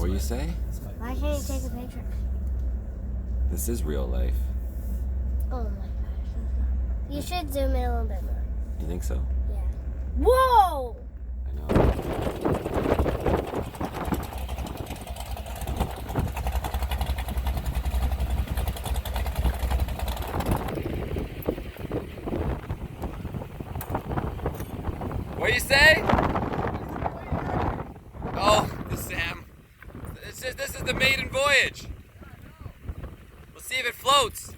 What do you say? Why can't you take a picture? This is real life. Oh my gosh. You should zoom in a little bit more. You think so? Yeah. Whoa! I know. What do you say? Oh, the Sam. This is the maiden voyage. We'll see if it floats.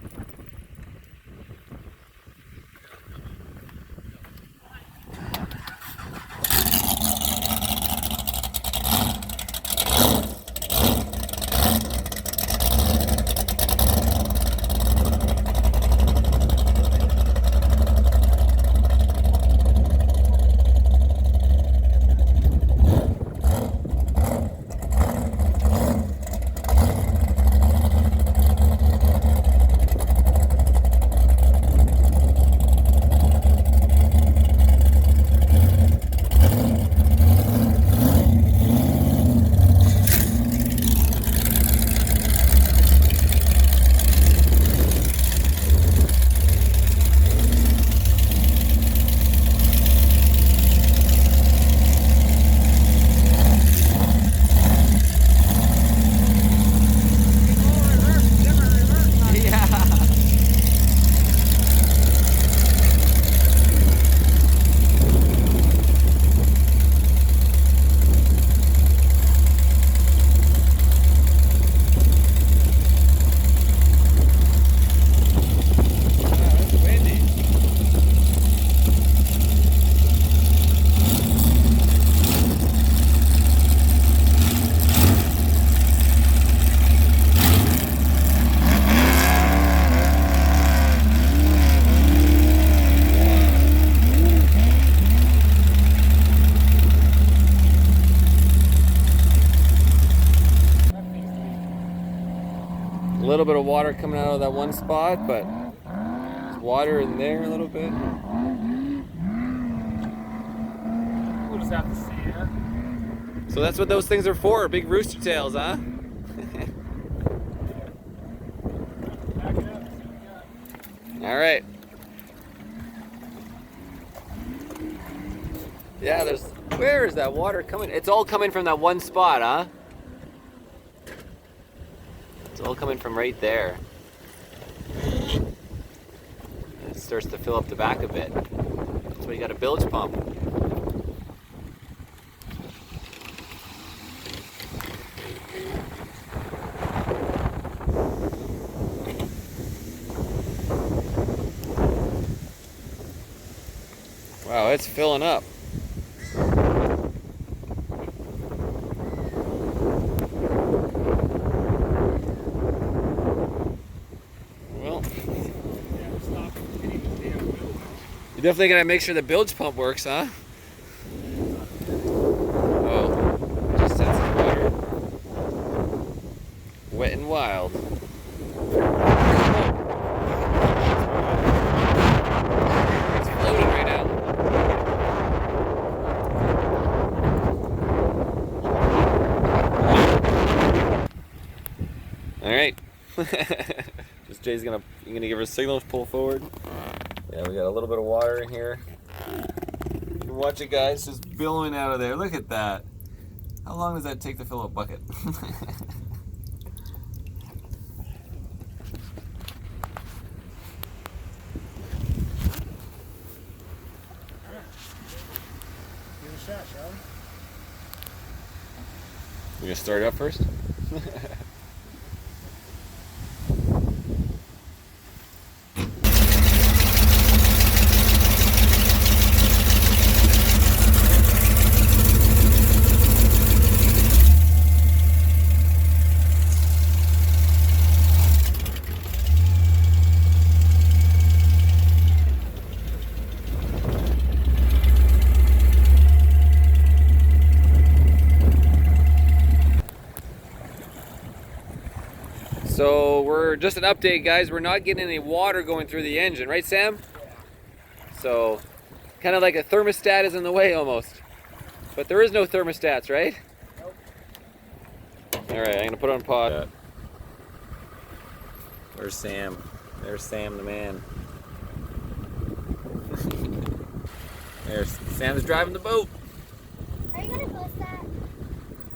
A little bit of water coming out of that one spot, but there's water in there a little bit. We'll just have to see, huh? So that's what those things are for, big rooster tails, huh? Back it up, see what we got. All right. Yeah, where is that water coming? It's all coming from that one spot, huh? It's all coming from right there. It starts to fill up the back a bit. That's why you got a bilge pump. Wow, it's filling up. You definitely gotta make sure the bilge pump works, huh? Oh, just sent some water. Wet and wild. It's floating right now. All right. Just Jay's gonna give her a signal to pull forward. Yeah, we got a little bit of water in here. You can watch it, guys, just billowing out of there. Look at that. How long does that take to fill a bucket? Give it a shot, shall we? We're gonna start it up first? So we're just an update, guys. We're not getting any water going through the engine, right, Sam? Yeah. So kind of like a thermostat is in the way almost. But there is no thermostats, right? Nope. Alright, I'm gonna put it on pause. There's Sam. There's Sam the man. There's Sam's driving the boat. Are you gonna post that?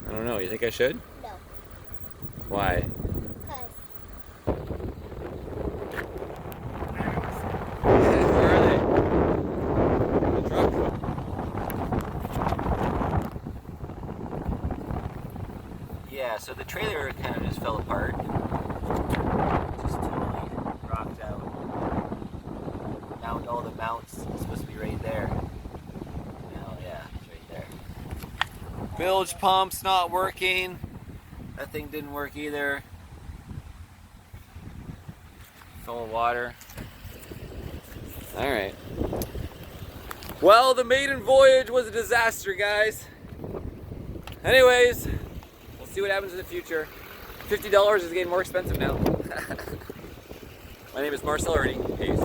I don't know, you think I should? No. Why? Cause Where are they? The truck? Yeah, so the trailer kind of just fell apart. Just totally rocked out. All the mounts is supposed to be right there. Now, yeah, it's right there. Bilge pump's not working. That thing didn't work either. Full of water. Alright. Well, the maiden voyage was a disaster, guys. Anyways, we'll see what happens in the future. $50 is getting more expensive now. My name is Marcel Ernie. Peace.